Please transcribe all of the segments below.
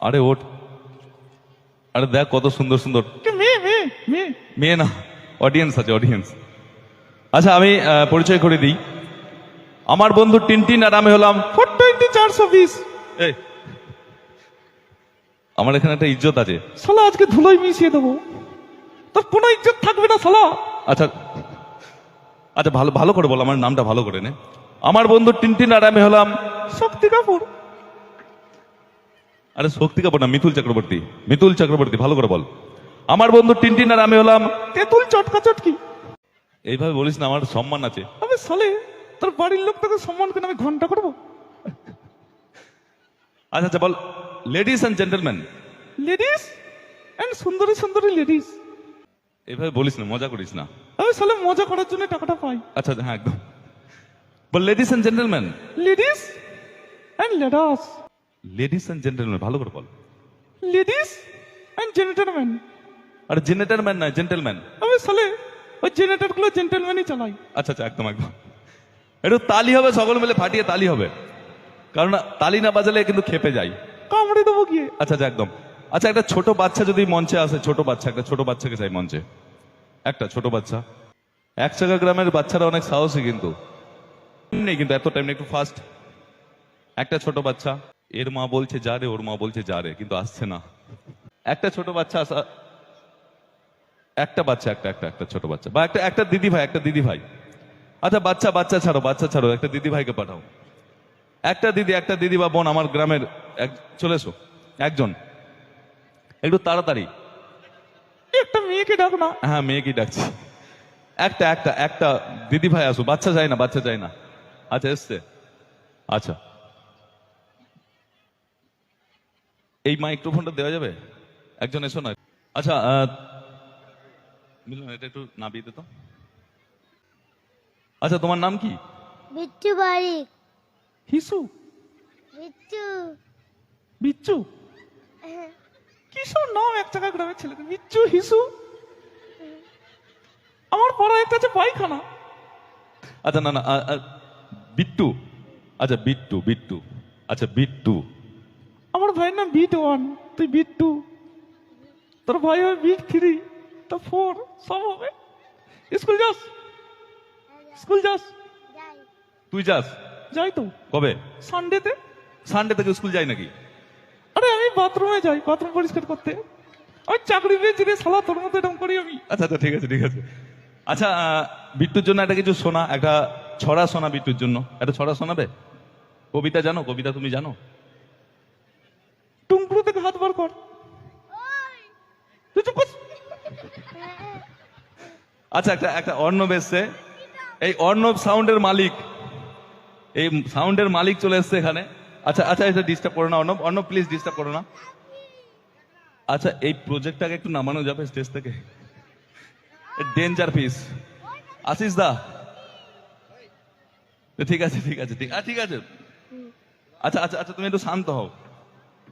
আরে ওঠ, আরে দেখ কত সুন্দর সুন্দর মেয়ে মেয়ে মেয়ে মেয়ে না, অডিয়েন্স আছে অডিয়েন্স। আচ্ছা আমি পরিচয় করে দিই, আমার বন্ধু টিনটিন আর আমি হলাম 420 এই, আমার এখানে একটা ইজ্জত আছে। শালা আজকে ধুলোয় মিশিয়ে দেবো, তোর কোনো ইজ্জত থাকবে না শালা। আচ্ছা আচ্ছা, ভালো ভালো করে বল, আমার নামটা ভালো করে নে। আমার বন্ধু টিনটিন আর আমি হলাম, শক্তি কাপুর। আরে শক্তি কাপুর না, মিতুল চক্রবর্তী। মিতুল চক্রবর্তী, ভালো করে বল। আমার বন্ধু টিনটিন আর আমি হলাম, তেঁতুল চটকা চটকি। এইভাবে বলিস না, আমার সম্মান আছে। আমি শালে তোর বাড়ির লোক তোকে সম্মান করে আমি ঘন্টা করবো। আচ্ছা আচ্ছা বল, ladies and gentleman. Ladies and সুন্দরী সুন্দরী লেডিস। এইভাবে বলিস না, মজা করিস না। আমি শালে মজা করার জন্য টাকাটা পাই। আচ্ছা আচ্ছা, হ্যাঁ একদম বল, ladies and gentleman. Ladies and ladies. Ladies and gentleman, ভালো করে বল। Ladies and gentleman. আরে জেনেটারম্যান না, জেন্টলম্যান। আমি শালে ওই জেনারেটর গুলো জেন্টলম্যানই চালাই। আচ্ছা আচ্ছা, একদম একদম। একটু তালি হবে, সকল মিলে ফাটিয়ে তালি হবে, কারণ তালি না বাজালে কিন্তু খেপে যাই। কামড়ে দেবো গিয়ে। আচ্ছা আচ্ছা একদম। আচ্ছা একটা ছোট বাচ্চা যদি মঞ্চে আসে, ছোট বাচ্চা, একটা ছোট বাচ্চাকে চাই মঞ্চে, একটা ছোট বাচ্চা। 1 গ্রামের বাচ্চারা অনেক সাহসী, কিন্তু নেই, কিন্তু এত টাইম নেই, একটু ফাস্ট। একটা ছোট বাচ্চা, এর মা বলছে যা রে, ওর মা বলছে যা রে, কিন্তু আসছে না। একটা ছোট বাচ্চা আসা, একটা বাচ্চা, একটা একটা একটা ছোট বাচ্চা, বা একটা একটা দিদি ভাই, একটা দিদি ভাই। আচ্ছা বাচ্চা বাচ্চা ছাড়ো, বাচ্চা ছাড়ো, একটা দিদি ভাইকে পাঠাও। একটা দিদি বা বোন আমার গ্রামের চলে এসো, একজন, একটু তাড়াতাড়ি। একটা মেয়েকে ডাক না। হ্যাঁ মেয়ে কি ডাকছি, একটা একটা একটা দিদি ভাই আসো, বাচ্চা যায় না, বাচ্চা যায় না। আচ্ছা এসছে, আচ্ছা এই মাইক্রোফোনটা দেওয়া যাবে, একজন এসো না। আচ্ছা মিলন, এটা একটু নামিয়ে দে তো। আচ্ছা তোমার নাম কি? বিচ্ছু বারিক। হিসু। বিচ্ছু। বিচ্ছু কিসব নাম 1 গ্রামের ছেলেকে, বিচ্ছু হিসু। আমার পাড়ায় একটা আছে পায়খানা। আচ্ছা না না, বিট্টু। আচ্ছা বিট্টু, বিট্টু, আচ্ছা বিট্টু। আমার ভাইয়ের নাম বিট 1, তুই বিট 2, তোর ভাই হবে বিট 3, তো 4, সব হবে। স্কুল যাস? স্কুল যাস? যাই। তুই যাস? যাই তো। কবে? সানডেতে। সানডে থেকে স্কুল যাই নাকি? আরে আমি বাথরুমে যাই, বাথরুম পরিষ্কার করতে। আমি চাকরি পেয়েছি রে শালা, তোর মতো এরকম করি আমি। আচ্ছা আচ্ছা, ঠিক আছে ঠিক আছে। আচ্ছা বিট্টুর জন্য একটা কিছু শোনা, একটা ছড়া শোনা বিট্টুর জন্য, একটা ছড়া শোনাবে? কবিতা জানো? কবিতা তুমি জানো? টুমপুরো থেকে হাত বার কর। তুই চুপ কর। আচ্ছা একটা একটা অর্ণব এসছে, এই অর্ণব সাউন্ডের মালিক, এই সাউন্ডের মালিক চলে এসছে এখানে। আচ্ছা আচ্ছা, এটা ডিস্টার্ব করো না অর্ণব, অর্ণব প্লিজ ডিস্টার্ব করো না। আচ্ছা এই প্রজেক্টটাকে একটু নামানো যাবে স্টেজ থেকে? Danger piece. আশিস দা, ঠিক আছে ঠিক আছে ঠিক আছে। আচ্ছা আচ্ছা আচ্ছা, তুমি একটু শান্ত হও।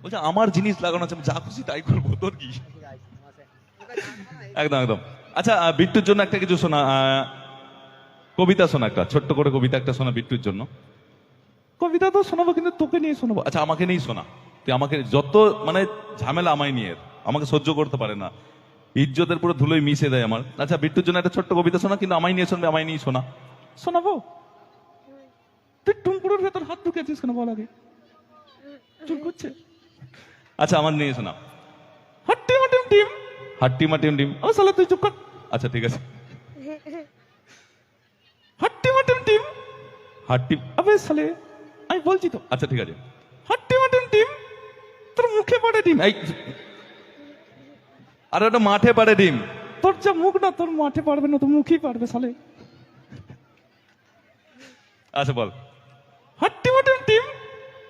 বলছে আমার জিনিস লাগানো আছে, আমি যা খুশি তাই করবো, তোর কি? একদম একদম। আচ্ছা বিট্টুর জন্য একটা কিছু শোনা, কবিতা শোনা, একটা ছোট্ট করে কবিতা একটা শোনা বিট্টুর জন্য। কবিতা তো শোনাবো, কিন্তু তোকে নিয়ে শোনাবো। আচ্ছা আমাকে নিয়েই শোনা, তুই আমাকে, যত মানে ঝামেলা আমায় নিয়ে, আমাকে সহ্য করতে পারে না, ইজ্জতের পুরো ধুলোয় মিশে দেয় আমার। আচ্ছা বিট্টুর জন্য একটা ছোট্ট কবিতা শোনা, কিন্তু আমায় নিয়ে শুনবে, আমায় নিয়ে শোনা। শোনাবো? তুই টুমপুরের ভেতর হাত ঢুকেছিস কেন বল আগে? চুল করছে। আচ্ছা আমার নিয়ে শোনা। হাট্টি মাটিম টিম। হাট্টি মাটিম ডিম। ও শালা তুই চুপ কর। আচ্ছা ঠিক আছে। হাট্টি মাটিম টিম। হাট্টি, আবে শালে আমি বলছি তো। আচ্ছা ঠিক আছে। হাট্টি মাটিম টিম, তোর মুখে পড়ে ডিম। এই আর ওটা মাঠে পারে ডিম। তোর যা মুখ না, তোর মাঠে পারবে না, তোর মুখেই পারবে শালে। আচ্ছা বল। হাট্টি মাটিম টিম,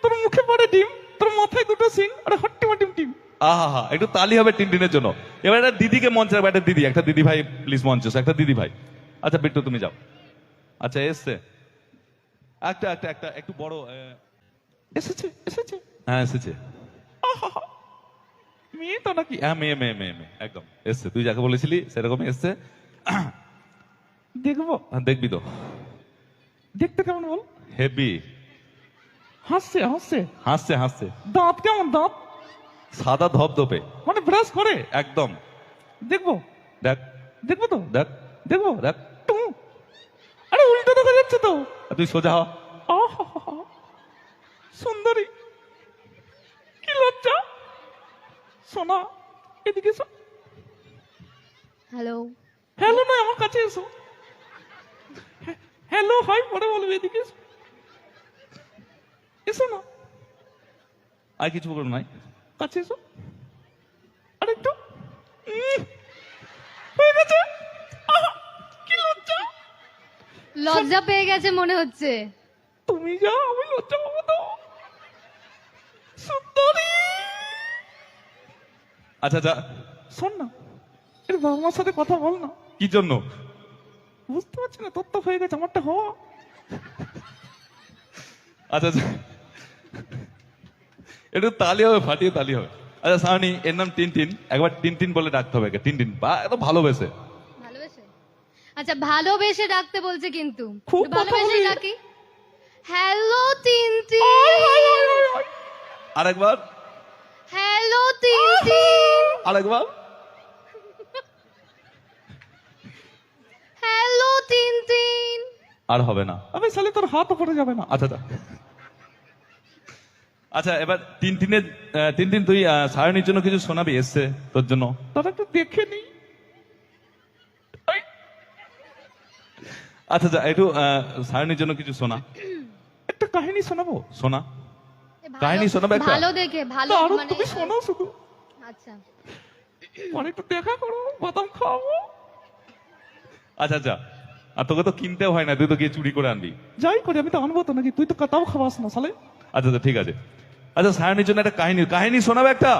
তোর মুখে পড়ে ডিম, তোর মাথায় 2টো সিং, আরে হাট্টি মাটিম টিম। আহা হা, একটু তালি হবে টিনটিনের জন্য। এবার একটা দিদিকে মঞ্চে রাখবে, একটা দিদি, একটা দিদি ভাই প্লিজ মঞ্চে এসো, একটা দিদি ভাই। আচ্ছা বিট্টু তুমি যাও। আচ্ছা এসছে একটা একটা একটা একটু বড়, এসেছে এসেছে। হ্যাঁ এসেছে। আহা, মেয়ে তো নাকি? হ্যাঁ মেয়ে মেয়ে মেয়ে মেয়ে একদম এসছে, তুই যাকে বলেছিলি সেরকমই এসছে। দেখবো? হ্যাঁ, দেখবি তো? দেখতে কেমন বল? হেভি। হাসছে হাসছে। হাসছে হাসছে। দাঁত কেমন? দাঁত সাদা ধপধপে, মানে ব্রাশ করে। একদম। দেখবো দেখ দেখবো তো দেখ দেখবো দেখ। টু। আরে উল্টো দেখা যাচ্ছে তো। আর তুই সোজা হ। আহা, সুন্দরী, কি লজ্জা। সোনা এদিকে এসো। হ্যালো হ্যালো নয়, আমার কাছে এসো। হ্যালো হাই পরে বলবে, এদিকে এসো। এসো না, আর কিছু বলুন নাই। কাছে এসো। আরেকটু। হয়ে গেছে। আহা, কি লজ্জা। লজ্জা পেয়ে গেছে মনে হচ্ছে। তুমি যা, আমি লজ্জা পাবো তো। সুন্দরী। আচ্ছা আচ্ছা, শোন না, এর বাবা মার সাথে কথা বল না। কি জন্য? বুঝতে পারছি না, তোর তো হয়ে গেছে, আমারটা হওয়া। আচ্ছা আচ্ছা, একটু তালি হবে, ফাটিয়ে তালি হবে। আচ্ছা সাউনি, এর নাম টিনটিন, একবার টিনটিন বলে ডাকতে হবে একে। টিনটিন, বা এত ভালোবেসে। ভালোবেসে? আচ্ছা ভালোবেসে ডাকতে বলছে কিন্তু। খুব একটু ভালোবেসে কথা বলি। ডাকি। Hello Tintin. আরেকবার, হ্যালো টিনটিন। আরেকবার। Hello Tintin. আর হবে না। আমি সালে তোর হাত পড়ে যাবে না। আচ্ছা আচ্ছা আচ্ছা, এবার টিনটিনের টিনটিন, তুই সায়নির জন্য কিছু শোনাবি, এসছে তোর জন্য। তারা একটু দেখে নি। আচ্ছা আচ্ছা, একটু সায়নির জন্য কিছু শোনা। একটা কাহিনী শোনাবো। শোনা। ভালো- কাহিনী শোনাবে একটা? ভালো দেখে, ভালো দারুণ, মানে। তুমি শোনো শুধু। আচ্ছা মানে একটু দেখা করো, বাদাম খাওয়াবো। আচ্ছা আচ্ছা, আর তোকে তো কিনতেও হয় না, তুই তো গিয়ে চুরি করে আনবি। যাই করি, আমি তো আনবো তো নাকি, তুই তো কাটাও খাওয়াস না সালে। আচ্ছা আচ্ছা, ঠিক আছে। আচ্ছা, সায়নির জন্য একটা কাহিনী কাহিনী শোনাবে একটা।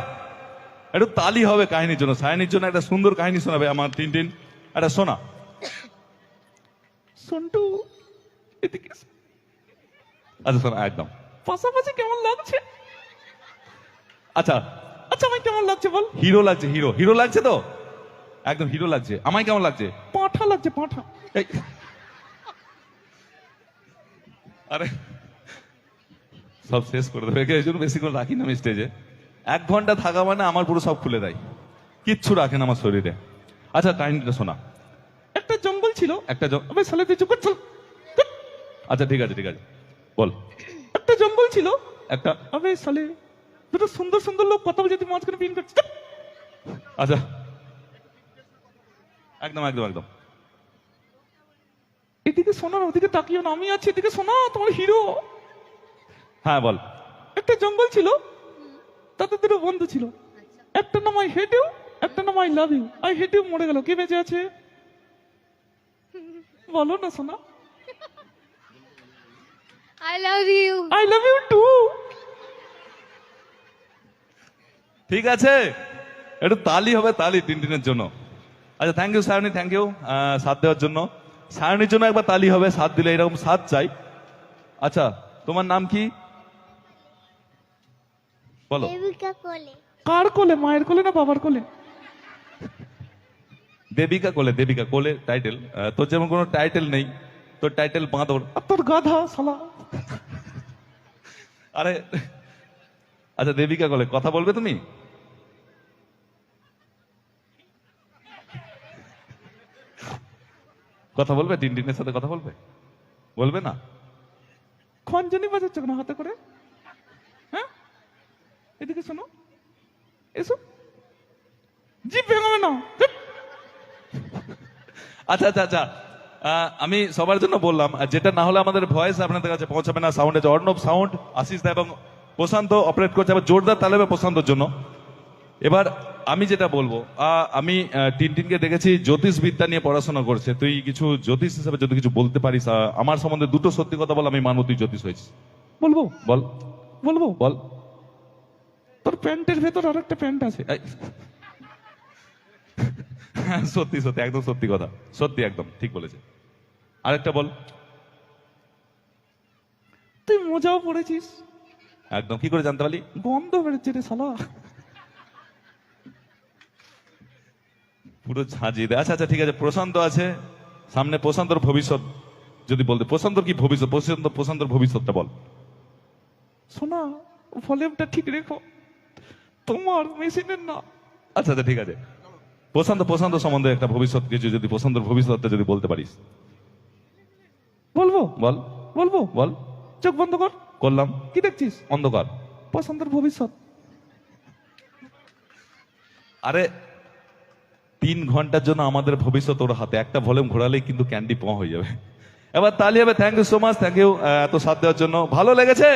একটু তালি হবে কাহিনীর জন্য। সায়নির জন্য একটা সুন্দর কাহিনী শোনাবে আমার টিনটিন, একটা শোনা। সন্টু এদিকে এসো। আচ্ছা শোনা, একদম। পাশাপাশি কেমন লাগছে? আচ্ছা, আচ্ছা আমায় কেমন লাগছে বল? হিরো লাগছে, হিরো হিরো লাগছে তো, একদম হিরো লাগছে। আমায় কেমন লাগছে? পাঁঠা লাগছে, পাঁঠা। এই, আরে সব শেষ করে দেবে, এই জন্য বেশি করে রাখি না আমি স্টেজে। 1 ঘন্টা থাকা মানে আমার পুরো সব খুলে দেয়, কিচ্ছু রাখে না আমার শরীরে। আচ্ছা কাহিনীটা শোনা। একটা জঙ্গল ছিল। একটা আমি সালে তুই চুপ কর, চল। আচ্ছা ঠিক আছে ঠিক আছে, বল। একটা জঙ্গল ছিল। একটা, আবে সালে, দুটো সুন্দর সুন্দর লোক কথা বলছে, তুই মাঝখানে পিন করছিস। আচ্ছা, একদম একদম একদম। এদিকে শোনা না, ওদিকে তাকিও না, আমি আছি, এদিকে শোনা, তোমার হিরো। হ্যাঁ বল। একটা জঙ্গল ছিল, তাতে দুটো বন্ধু ছিল। একটা নাম আই হেট ইউ, একটা নাম I love you. I hate you মরে গেল, কে বেঁচে আছে? বলো না শোনা। I love you. I love you too. ঠিক আছে, একটু তালি হবে, তালি টিনটিনের জন্য। আচ্ছা thank you Sayani, thank you সাথ দেওয়ার জন্য। সায়নীর জন্য একবার তালি হবে, সাথ দিলে, এরকম সাথ চাই। আচ্ছা তোমার নাম কি বলো? দেবিকা কোলে। কার কোলে, মায়ের কোলে না বাবার কোলে? দেবিকা কোলে, দেবিকা কোলে টাইটেল। তোর যেমন কোনো টাইটেল নেই, তোর টাইটেল বাঁদর। আর তোর গাধা শালা। আরে আচ্ছা, দেবিকা কোলে কথা বলবে তুমি? কথা বলবে, টিনটিনের সাথে কথা বলবে? বলবে না? খঞ্জনি বাজাচ্ছ কেন হাতে করে? হ্যাঁ, এদিকে শোনো, এসো। জিভ ভেঙাবে না। ধ্যাৎ। আচ্ছা আচ্ছা আচ্ছা, আমি সবার জন্য বললাম, আর যেটা না হলে আমাদের ভয়েস আপনাদের কাছে পৌঁছাবে না। সাউন্ড আছে অর্ণব সাউন্ড, আশিস দা এবং প্রশান্ত অপারেট করছে। আবার জোরদার তালে হবে প্রশান্তর জন্য। এবার আমি যেটা বলবো, আমি টিনটিনকে দেখেছি জ্যোতিষবিদ্যা নিয়ে পড়াশোনা করছে। তুই কিছু জ্যোতিষ হিসেবে যদি কিছু বলতে পারিস, আমার সম্বন্ধে দুটো সত্যি কথা বল, আমি মানব তুই জ্যোতিষ হয়েছিস। বলবো বল বলবো বল। তোর প্যান্টের ভেতর আর একটা প্যান্ট আছে। এই। হ্যাঁ, সত্যি সত্যি, একদম সত্যি কথা, সত্যি একদম ঠিক বলেছে। আরেকটা বল। তুই মোজাও পড়েছিস। একদম, কি করে জানতে পারলি? গন্ধ বেড়েছে রে শালা। পুরো ঝাঁঝিয়ে দেয়। আচ্ছা আচ্ছা ঠিক আছে, প্রশান্ত আছে সামনে। প্রশান্তর ভবিষ্যৎ যদি বলতে, প্রশান্তর কি ভবিষ্যৎ, প্রশান্তর ভবিষ্যৎটা বল। শোনা, ভলিউমটা ঠিক রেখো। তোমার মেশিনের না। আচ্ছা আচ্ছা ঠিক আছে, প্রশান্ত প্রশান্ত সম্বন্ধে একটা ভবিষ্যৎ কিছু যদি প্রশান্তর ভবিষ্যৎটা যদি বলতে পারিস। বলবো বল বলবো বল। চোখ বন্ধ কর। করলাম। কি দেখছিস? অন্ধকার। প্রশান্তের ভবিষ্যৎ। আরে 3 ঘন্টার জন্য আমাদের ভবিষ্যৎ ওর হাতে, একটা ভলিউম ঘোরালেই কিন্তু ক্যান্ডি প হয়ে যাবে। এবার তালি হবে। Thank you so much, thank you এত সাথ দেওয়ার জন্য। ভালো লেগেছে?